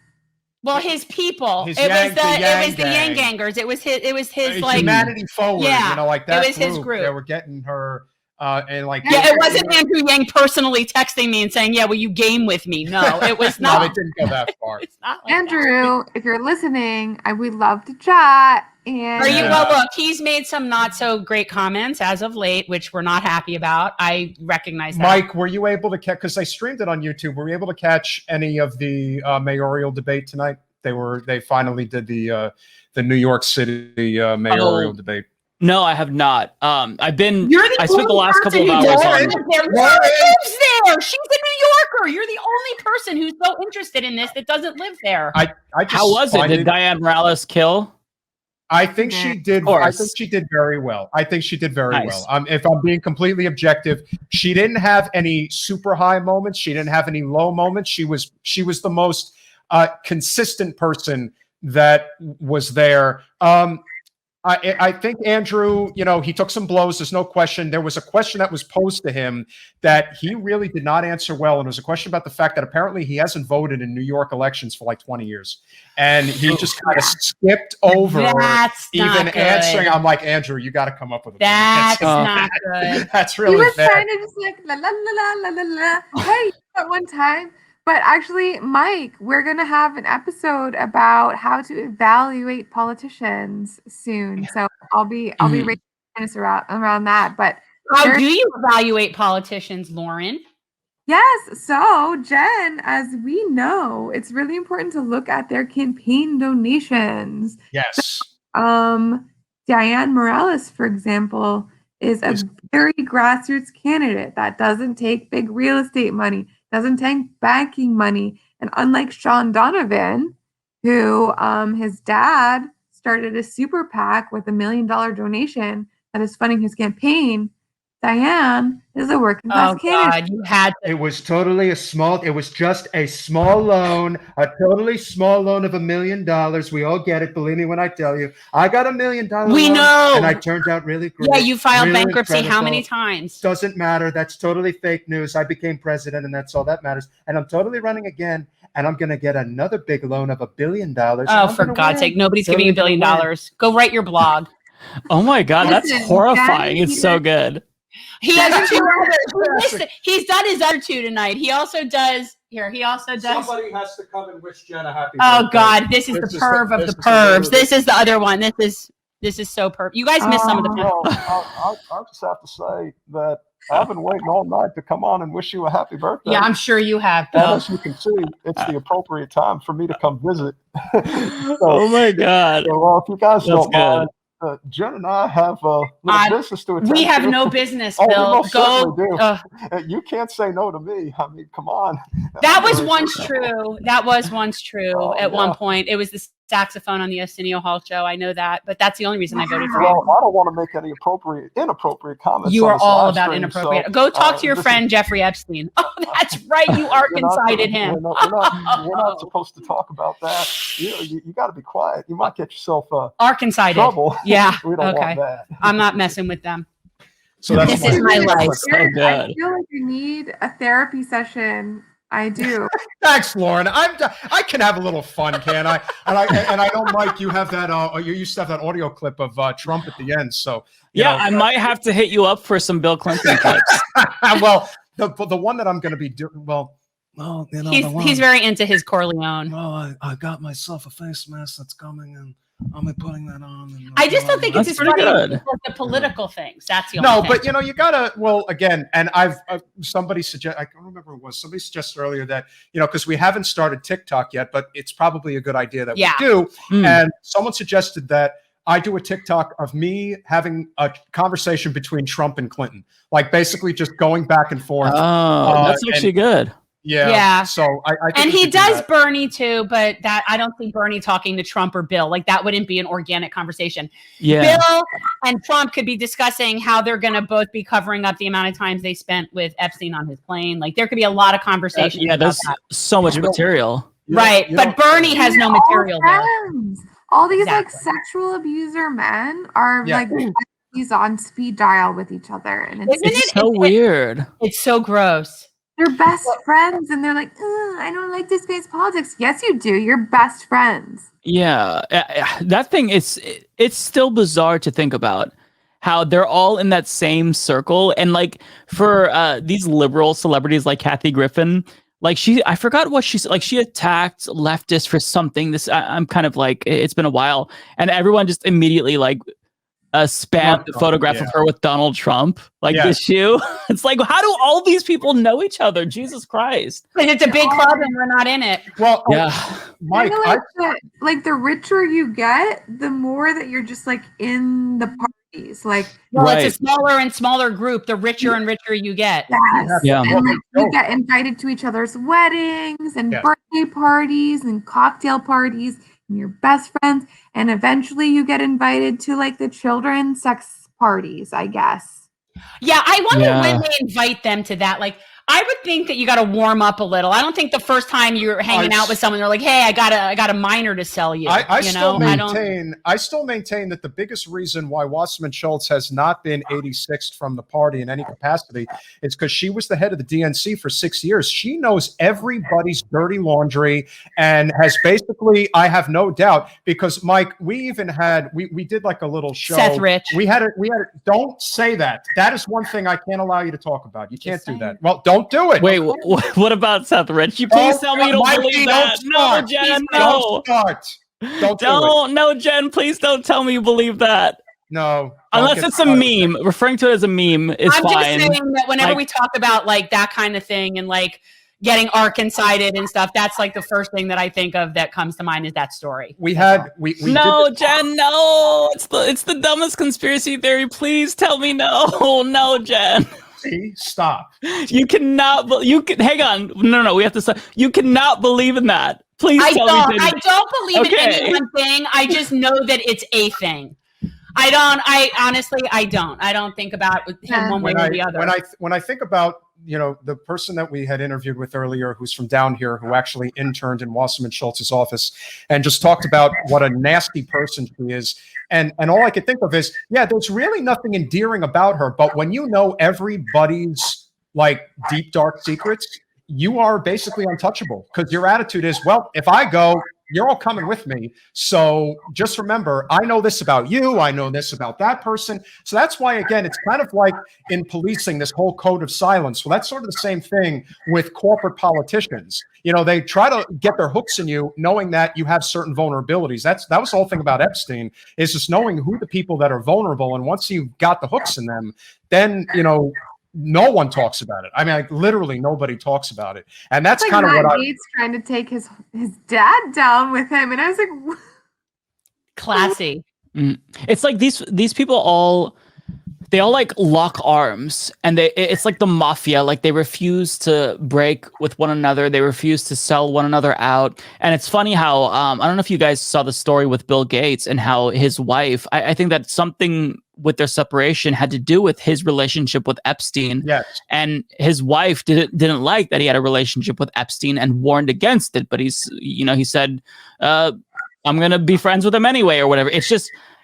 Well, his people. His It was Yang the Yang Gangers. It was his like Humanity Forward, Yeah, like that. it was his group. They were getting her and like Yeah, it wasn't Andrew Yang personally texting me and saying, "Yeah, will you game with me?" No, it was No, not. they didn't go that far. It's not like that. Andrew, if you're listening, I would love to chat. And Are you? Well, look, he's made some not so great comments as of late, which we're not happy about. I recognize that. Mike, were you able to catch? Because I streamed it on YouTube. Were you able to catch any of the mayoral debate tonight? They finally did the New York City mayoral debate. No, I have not. I spent the only last couple person of who hours lives on. there. Lauren lives there. She's a New Yorker. You're the only person who's so interested in this that doesn't live there. I just How was it? find Did Diane Morales kill? I think she did. course. I think she did very well. Nice. If I'm being completely objective, she didn't have any super high moments. She didn't have any low moments. She was the most consistent person that was there. I think Andrew, he took some blows. There's no question. There was a question that was posed to him that he really did not answer well. And it was a question about the fact that apparently he hasn't voted in New York elections for like 20 years. And he just kind of skipped over That's even not good. answering. I'm like, Andrew, you got to come up with a That's not good. That's he really was bad. trying to just like la la la la la la la. Hey, at one time. But actually, Mike, we're gonna have an episode about how to evaluate politicians soon. So I'll be raising awareness around that. But How do you evaluate politicians, Lauren? yes, so Jen, as we know, it's really important to look at their campaign donations. Yes. Diane Morales, for example, is a very grassroots candidate that doesn't take big real estate money, doesn't take banking money. And unlike Sean Donovan, who his dad started a super PAC with $1 million donation that is funding his campaign, Diane is a working class candidate. God, you had to. It was just a small loan, a totally small loan of $1 million. We all get it. Believe me when I tell you, I got $1 million. We loan, know. And I turned out really great. Yeah, you filed really bankruptcy how incredible. many times? Doesn't matter. That's totally fake news. I became president, and that's all that matters. And I'm totally running again, and I'm going to get another big loan of $1 billion. Oh, for God's sake, nobody's giving you $1 billion. Go write your blog. Oh my God, that's Listen, horrifying. Daddy, It's so good. He has two others. Listen, he's done his other two tonight. He also does. Somebody has to come and wish Jen a happy Oh birthday. God, this is the perv of the pervs. This is the other one. This is This is so perfect. You guys missed some of the fun. Well, I just have to say that I've been waiting all night to come on and wish you a happy birthday. Yeah, I'm sure you have, And Bill. as you can see, it's the appropriate time for me to come visit. Oh my God. So, if you guys That's don't mind, Jen and I have a little business to attend We have to. no business, Oh, we Bill. most certainly Go. do. You can't say no to me. I mean, come on. That was once true. That was once true Oh, at one yeah. point. It was the saxophone on the Arsenio Hall show. I know that, but that's the only reason I voted for Well, you. I don't want to make any inappropriate comments. You on are this all live about stream, inappropriate. so, Go talk to your this friend Jeffrey Epstein. Oh, that's right. You Arkansided him. We're not supposed to talk about that. You got to be quiet. You might get yourself Arkansided. trouble. Yeah. We don't Okay. want that. I'm not messing with them. So that's This is my life. Eric, good. I feel like you need a therapy session. I do. Thanks, Lauren. I can have a little fun, can I? And I know, Mike, you have that. You used to have that audio clip of Trump at the end. So Yeah, I might have to hit you up for some Bill Clinton clips. well, the one that I'm going to be doing. Well, you know, He's very into his Corleone. Well, I got myself a face mask that's coming, and I'll be putting that on. And I just don't think it's That's as pretty funny good. as the political things. That's the only no, thing. but you know, you gotta. Well, again, and I've somebody suggest. I can't remember who it was. Somebody suggested earlier that because we haven't started TikTok yet, but it's probably a good idea that Yeah. we do. Mm. And someone suggested that I do a TikTok of me having a conversation between Trump and Clinton, like basically just going back and forth. Oh, that's actually good. Yeah. So I think and we he should do does that. Bernie too, but that I don't see Bernie talking to Trump or Bill. Like that wouldn't be an organic conversation. Yeah. Bill and Trump could be discussing how they're going to both be covering up the amount of times they spent with Epstein on his plane. Like there could be a lot of conversation. Yeah, there's so much material. Right, but Bernie has no material there. All these like Exactly. sexual abuser men are Yeah. like he's on speed dial with each other, and Isn't It's it? so weird. It's so gross. they're best friends, and they're like, I don't like this guy's politics. Yes, you do. You're best friends. Yeah, that thing it's still bizarre to think about how they're all in that same circle, and like for these liberal celebrities like Kathy Griffin, like I forgot what she said, like she attacked leftists for something. I'm kind of like, it's been a while, and everyone just immediately like spammed the photograph of her with Donald Trump, like this shoe. It's like, how do all these people know each other? Jesus Christ! Because it's a big club and we're not in it. Well, Yeah. Mike, Like the richer you get, the more that you're just like in the parties. Like Well, Right. it's a smaller and smaller group. The richer and richer you get. yes, Yeah. and like you get invited to each other's weddings and Yeah. birthday parties and cocktail parties, and you're best friends. And eventually, you get invited to like the children's sex parties, I guess. Yeah, I wonder Yeah. when they invite them to that. Like, I would think that you got to warm up a little. I don't think the first time you're hanging out with someone, they're like, "Hey, I got a minor to sell you." I still don't. I still maintain that the biggest reason why Wasserman Schultz has not been 86th from the party in any capacity is because she was the head of the DNC for 6 years. She knows everybody's dirty laundry and has basically, I have no doubt, because Mike, we even had we did like a little show. Seth Rich. We had it. Don't say that. That is one thing I can't allow you to talk about. You can't do that. Well, don't do it. Wait, what about Seth Rich? You please tell me you don't believe that. No, Jen, no. Don't start. Don't do it. Don't, no, Jen, please don't tell me you believe that. No. Unless it's a meme. Referring to it as a meme is I'm fine. just saying that whenever Like- we talk about like that kind of thing and like getting Arkansided and stuff, that's like the first thing that I think of that comes to mind is that story. We had we No, did Jen, no. It's the dumbest conspiracy theory. Please tell me no. No, Jen. see, stop. You cannot. Hang on. No. We have to stop. You cannot believe in that. Please I tell don't. me. Jen. I don't believe in Okay. any one thing. I just know that it's a thing. I honestly, I don't. I don't think about him one way or the other. When I think about the person that we had interviewed with earlier, who's from down here, who actually interned in Wasserman Schultz's office, and just talked about what a nasty person she is, and all I could think of is, there's really nothing endearing about her, but when you know everybody's like deep dark secrets, you are basically untouchable because your attitude is, well, if I go, you're all coming with me. So just remember, I know this about you. I know this about that person. So that's why, again, it's kind of like in policing, this whole code of silence. Well, that's sort of the same thing with corporate politicians. You know, they try to get their hooks in you, knowing that you have certain vulnerabilities. That was the whole thing about Epstein, is just knowing who the people that are vulnerable. And once you've got the hooks in them, then, you know, no one talks about it. I mean, like, literally nobody talks about it. And that's Like kind of Matt what Gaetz trying to take his dad down with him, and I was like, what? Classy. It's like these people all like lock arms, and it's like the mafia. Like, they refuse to break with one another. They refuse to sell one another out. And it's funny how I don't know if you guys saw the story with Bill Gates and how his wife. I think that something with their separation had to do with his relationship with Epstein. Yes. And his wife didn't like that he had a relationship with Epstein and warned against it. But he said, I'm gonna be friends with him anyway, or whatever.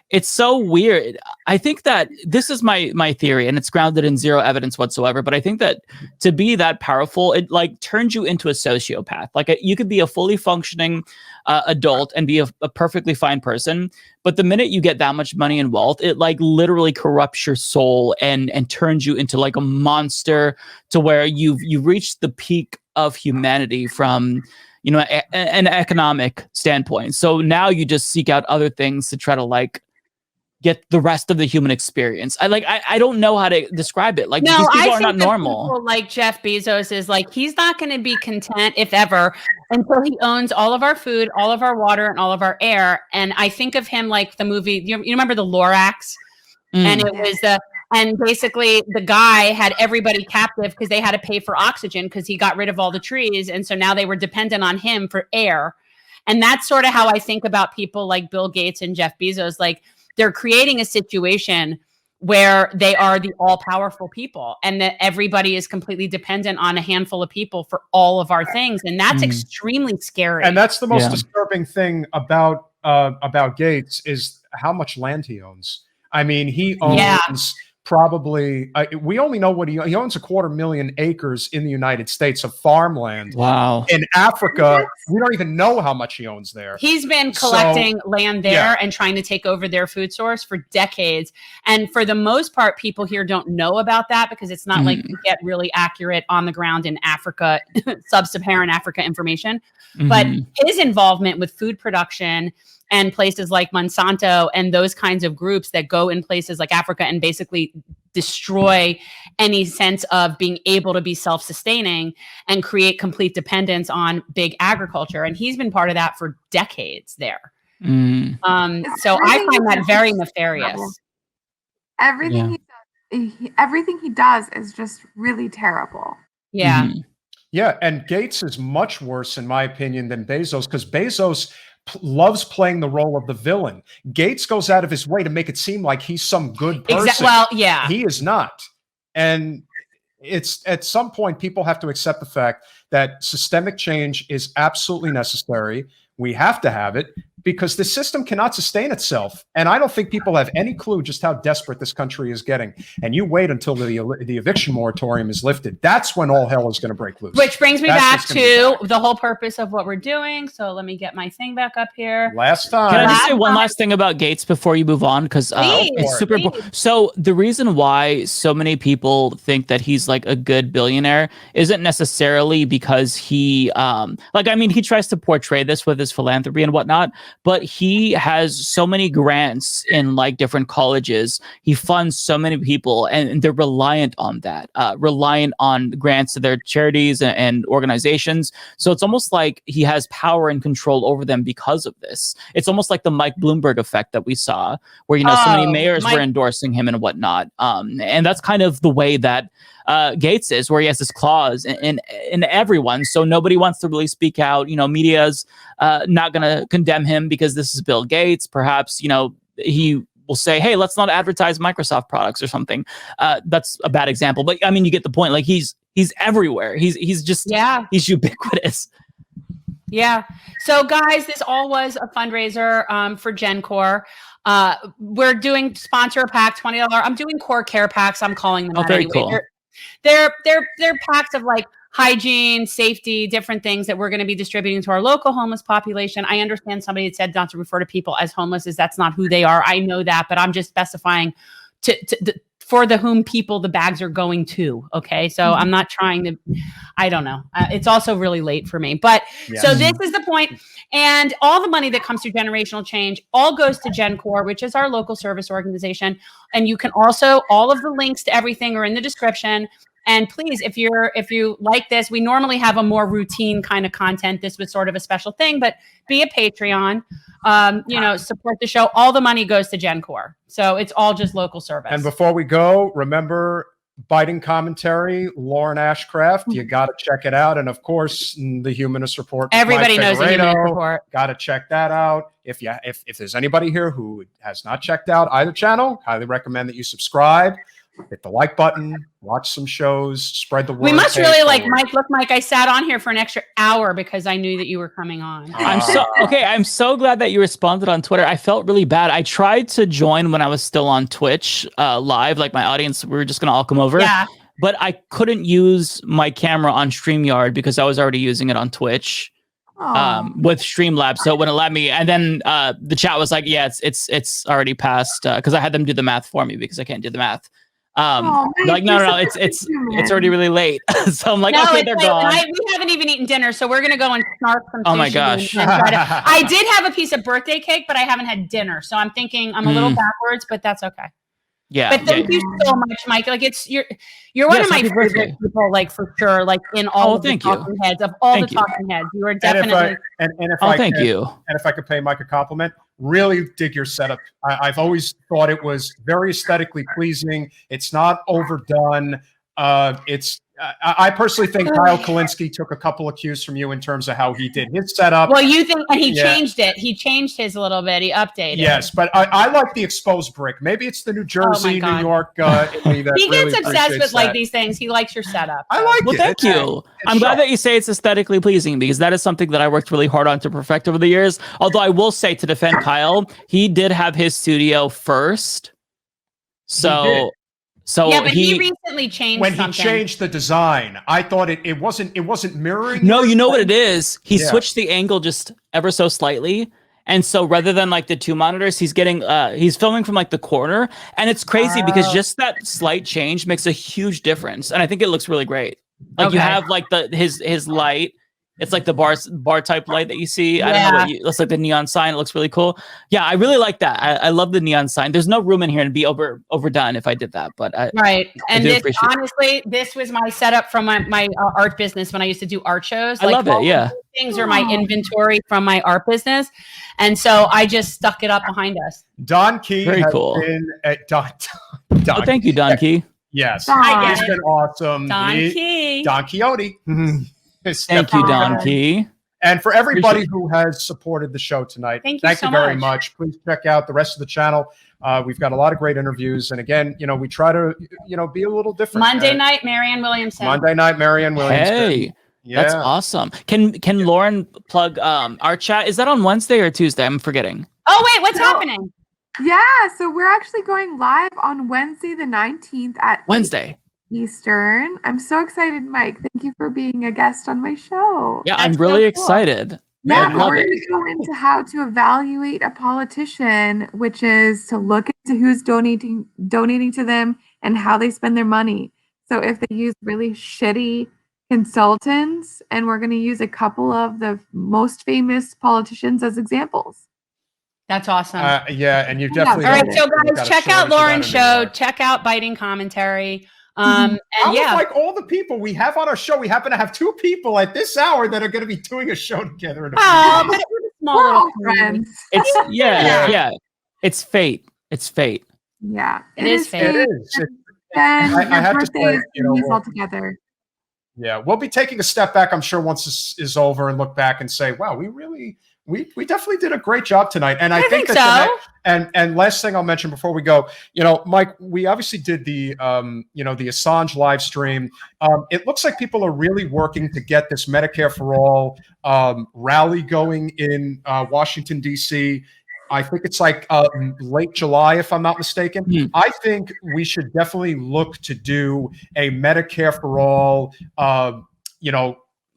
It's so weird. I think that this is my theory, and it's grounded in zero evidence whatsoever. But I think that to be that powerful, it like turns you into a sociopath. Like, you could be a fully functioning adult and be a perfectly fine person, but the minute you get that much money and wealth, it like literally corrupts your soul and turns you into like a monster, to where you've reached the peak of humanity from, you know, an economic standpoint. So now you just seek out other things to try to like get the rest of the human experience. I don't know how to describe it. Like, No, these people I are think not normal. people like Jeff Bezos is like, he's not going to be content, if ever, until he owns all of our food, all of our water, and all of our air. And I think of him like the movie. You remember the Lorax? And it was and basically the guy had everybody captive because they had to pay for oxygen because he got rid of all the trees, and so now they were dependent on him for air. And that's sort of how I think about people like Bill Gates and Jeff Bezos. Like, they're creating a situation where they are the all-powerful people, and that everybody is completely dependent on a handful of people for all of our things. And that's extremely scary. And that's the most disturbing thing about Gates, is how much land he owns. I mean, he owns probably, we only know what he owns 250,000 acres in the United States of farmland. Wow. In Africa, we don't even know how much he owns there. He's been collecting land there and trying to take over their food source for decades. And for the most part, people here don't know about that because it's not like you get really accurate on the ground in Africa, sub-Saharan Africa information. But his involvement with food production and places like Monsanto and those kinds of groups that go in places like Africa and basically destroy any sense of being able to be self-sustaining and create complete dependence on big agriculture. And he's been part of that for decades there. So I find that very nefarious. Everything he does is just really terrible. Yeah. Yeah, and Gates is much worse, in my opinion, than Bezos, because Bezos loves playing the role of the villain. Gates goes out of his way to make it seem like he's some good person. Well, yeah. He is not. And it's at some point, people have to accept the fact that systemic change is absolutely necessary. We have to have it because the system cannot sustain itself. And I don't think people have any clue just how desperate this country is getting. And you wait until the eviction moratorium is lifted. That's when all hell is going to break loose. Which brings me back to the whole purpose of what we're doing. So let me get my thing back up here. Last time. Can I just say one last thing about Gates before you move on? Because it's super important. So the reason why so many people think that he's like a good billionaire isn't necessarily because he, he tries to portray this with his philanthropy and whatnot, but he has so many grants in like different colleges. He funds so many people, and they're reliant on that, reliant on grants to their charities and organizations. So it's almost like he has power and control over them because of this. It's almost like the Mike Bloomberg effect that we saw, where, so many mayors were endorsing him and whatnot. And that's kind of the way that Gates is, where he has this clause in everyone. So nobody wants to really speak out. Media's not going to condemn him because this is Bill Gates. Perhaps, he will say, hey, let's not advertise Microsoft products or something. That's a bad example. But I mean, you get the point. Like, he's everywhere. He's just, he's ubiquitous. Yeah. So guys, this all was a fundraiser for GenCore. We're doing sponsor a pack, $20. I'm doing core care packs. I'm calling them that very anyway. cool. They're packs of like hygiene, safety, different things that we're going to be distributing to our local homeless population. I understand somebody had said not to refer to people as homeless, as that's not who they are. I know that, but I'm just specifying for the whom people the bags are going to. Okay. So I'm not trying to, I don't know. It's also really late for me, but so this is the point. And all the money that comes through Generational Change all goes to GenCore, which is our local service organization. And you can also, all of the links to everything are in the description. And please, if you like this, we normally have a more routine kind of content. This was sort of a special thing, but be a Patreon, support the show. All the money goes to GenCore. So it's all just local service. And before we go, remember Biting Commentary, Lauren Ashcraft. You got to check it out. And of course, the Humanist Report. Everybody knows the Humanist Report. Got to check that out. If there's anybody here who has not checked out either channel, highly recommend that you subscribe. Hit the like button, watch some shows, spread the word. We must really like Mike. Look, Mike, I sat on here for an extra hour because I knew that you were coming on. I'm so glad that you responded on Twitter. I felt really bad. I tried to join when I was still on Twitch live, like my audience, we were just going to all come over. Yeah. But I couldn't use my camera on StreamYard because I was already using it on Twitch with Streamlabs. So it wouldn't let me. And then the chat was like, yeah, it's already passed because I had them do the math for me because I can't do the math. No, it's already really late. So I'm like, no, okay, they're gone. We haven't even eaten dinner, so we're gonna go and snark some. Oh my gosh! I did have a piece of birthday cake, but I haven't had dinner, so I'm thinking I'm a little backwards, but that's okay. Yeah. But thank you so much, Mike. Like you're one of my favorite people, like for sure. Like in all of the talking heads of all the talking heads, you are definitely. And if I could pay Mike a compliment, really dig your setup. I've always thought it was very aesthetically pleasing. It's not overdone. I personally think Kyle Kalinske took a couple of cues from you in terms of how he did his setup. Well, you think he changed it. He changed his a little bit. He updated. Yes, but I like the exposed brick. Maybe it's the New Jersey, New York. He gets obsessed with like these things. He likes your setup. I like it. Well, thank you. I'm glad that you say it's aesthetically pleasing because that is something that I worked really hard on to perfect over the years. Although I will say, to defend Kyle, he did have his studio first. So yeah, but he recently changed when he changed the design. I thought it wasn't mirroring. No, you know what it is? He switched the angle just ever so slightly. And so rather than like the two monitors, he's filming from like the corner. And it's crazy because just that slight change makes a huge difference. And I think it looks really great. Like you have like his light. It's like the bar type light that you see. I don't know. It's like the neon sign. It looks really cool. Yeah, I really like that. I love the neon sign. There's no room in here to be overdone if I did that. But and this was my setup from my art business when I used to do art shows. I love it. Yeah, things are my inventory from my art business, and so I just stuck it up behind us. Don Key very cool. Thank you, Don Key. Yes, it's been awesome. Don Key. Don Quixote. Thank you, Don Key. And for everybody who has supported the show tonight, thank you very much. Please check out the rest of the channel. We've got a lot of great interviews. And again, we try to, be a little different. Monday night, Marianne Williamson. Hey, that's awesome. Can Lauren plug our chat? Is that on Wednesday or Tuesday? I'm forgetting. Oh, wait, what's happening? Yeah, so we're actually going live on Wednesday the 19th at Wednesday. Eastern. I'm so excited, Mike. Thank you for being a guest on my show. Yeah, I'm really excited. Yeah, we're going to go into how to evaluate a politician, which is to look into who's donating to them and how they spend their money. So if they use really shitty consultants, and we're going to use a couple of the most famous politicians as examples. That's awesome. And you definitely. All right, so guys, check out Lauren's show. Check out Biting Commentary. And like all the people we have on our show, we happen to have two people at this hour that are going to be doing a show together. But we're all friends. It's It's fate. It's fate. Yeah, it is fate. It is. And your birthday is all together. Yeah, we'll be taking a step back, I'm sure, once this is over and look back and say, wow, we definitely did a great job tonight. And I think that so. And last thing I'll mention before we go, Mike, we obviously did the the Assange live stream. It looks like people are really working to get this Medicare for All rally going in Washington, D.C. I think it's like late July, if I'm not mistaken. I think we should definitely look to do a Medicare for All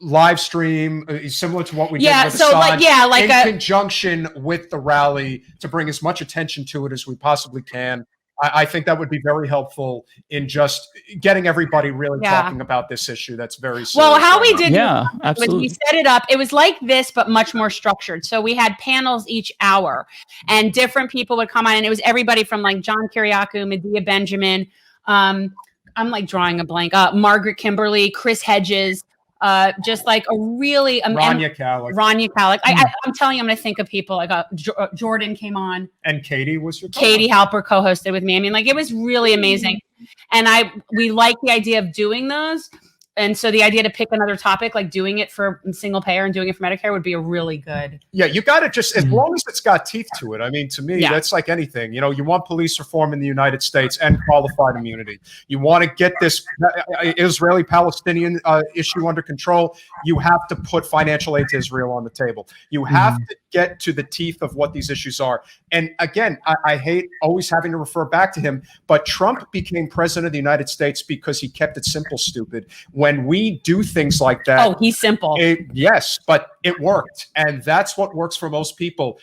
live stream similar to what we did with so Assange, in conjunction with the rally to bring as much attention to it as we possibly can. I think that would be very helpful in just getting everybody really talking about this issue. That's very serious. Well, how we did absolutely. was we set it up. It was like this, but much more structured. So we had panels each hour, and different people would come on, and it was everybody from like John Kiriakou, Medea Benjamin. I'm like drawing a blank. Margaret Kimberly, Chris Hedges. Just like a really Rania Kalik. I'm telling you, I'm going to think of people. Like Jordan came on, and Katie was your Katie Halper co-hosted with me. I mean, like it was really amazing, and we like the idea of doing those. And so the idea to pick another topic, like doing it for single payer and doing it for Medicare, would be a really good. Yeah, you got to just, as long as it's got teeth to it. I mean, to me, that's like anything. You want police reform in the United States and qualified immunity. You want to get this Israeli-Palestinian issue under control. You have to put financial aid to Israel on the table. You have to get to the teeth of what these issues are. And again, I hate always having to refer back to him, but Trump became president of the United States because he kept it simple, stupid. When we do things like that, he's simple. Yes, but it worked, and that's what works for most people.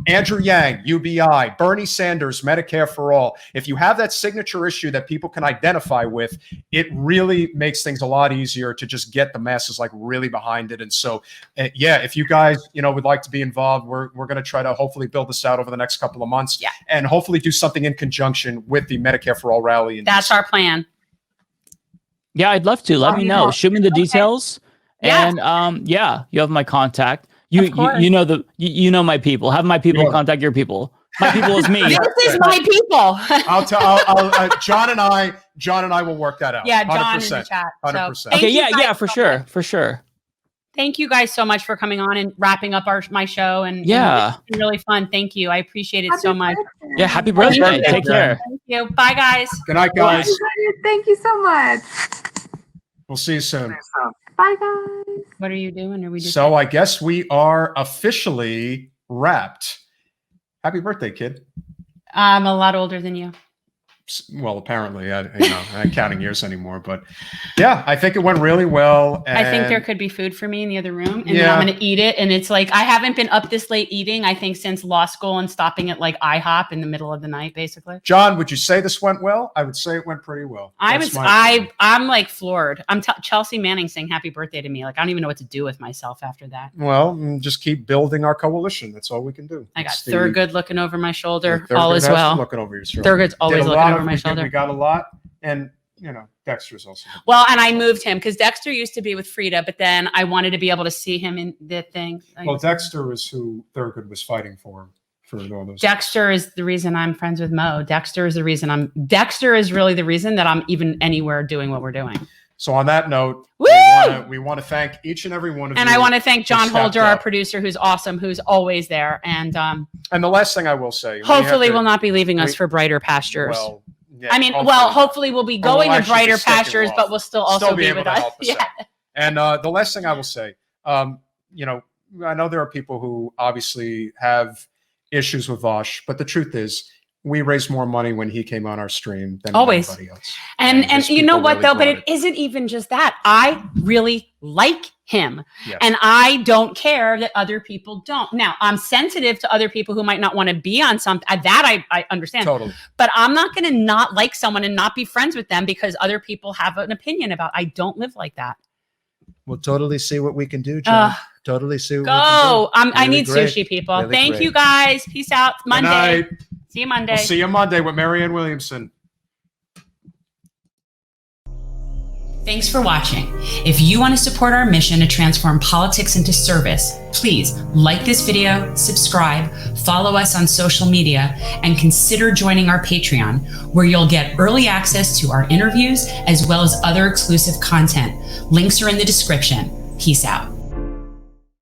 Andrew Yang, UBI, Bernie Sanders, Medicare for All. If you have that signature issue that people can identify with, it really makes things a lot easier to just get the masses like really behind it. And so, if you guys, would like to be involved, we're going to try to hopefully build this out over the next couple of months, and hopefully do something in conjunction with the Medicare for All rally. That's our plan. Yeah, I'd love to. Let me know. Shoot me the details. And you have my contact. You know my people. Have my people contact your people. My people is me. This is my people. John and I will work that out. Yeah, John in the chat. 100%. Okay, for sure. Thank you guys so much for coming on and wrapping up my show. And it's been really fun. Thank you. I appreciate it so much. Yeah, happy birthday. Take care. Thank you. Bye, guys. Good night, guys. Thank you so much. We'll see you soon. Bye, guys. What are you doing? Are we just I guess we are officially wrapped. Happy birthday, kid. I'm a lot older than you. Well, apparently, I'm not counting years anymore, but I think it went really well. And I think there could be food for me in the other room, and then I'm going to eat it. And it's like, I haven't been up this late eating, I think, since law school, and stopping at like IHOP in the middle of the night, basically. John, would you say this went well? I would say it went pretty well. I'm like floored. I'm Chelsea Manning saying happy birthday to me. Like, I don't even know what to do with myself after that. Well, just keep building our coalition. That's all we can do. I got Thurgood looking over my shoulder. All is well. Looking over your shoulder. Thurgood's always looking over my shoulder. We got a lot, and Dexter's also. Well, and I moved him because Dexter used to be with Frida, but then I wanted to be able to see him in the thing. Well, Dexter was who Thurgood was fighting for all those. Dexter is the reason I'm friends with Mo. Dexter is really the reason that I'm even anywhere doing what we're doing. So on that note, we want to thank each and every one of you. And I want to thank John Holder, our producer, who's awesome, who's always there. And the last thing I will say, hopefully will not be leaving us for brighter pastures. Well, yeah, hopefully we'll be going to brighter pastures, but we'll still also be with us. Yeah. And the last thing I will say, I know there are people who obviously have issues with Vosh, but the truth is, we raised more money when he came on our stream than anybody else. And you know what, though? But it isn't even just that. I really like him. Yes. And I don't care that other people don't. Now, I'm sensitive to other people who might not want to be on something. That I understand. Totally. But I'm not going to not like someone and not be friends with them because other people have an opinion about. I don't live like that. We'll totally see what we can do, John. Totally see what we can do. I need sushi, people. Really Thank you, guys. Peace out. Monday. See you Monday. We'll see you Monday with Marianne Williamson. Thanks for watching. If you want to support our mission to transform politics into service, please like this video, subscribe, follow us on social media, and consider joining our Patreon, where you'll get early access to our interviews as well as other exclusive content. Links are in the description. Peace out.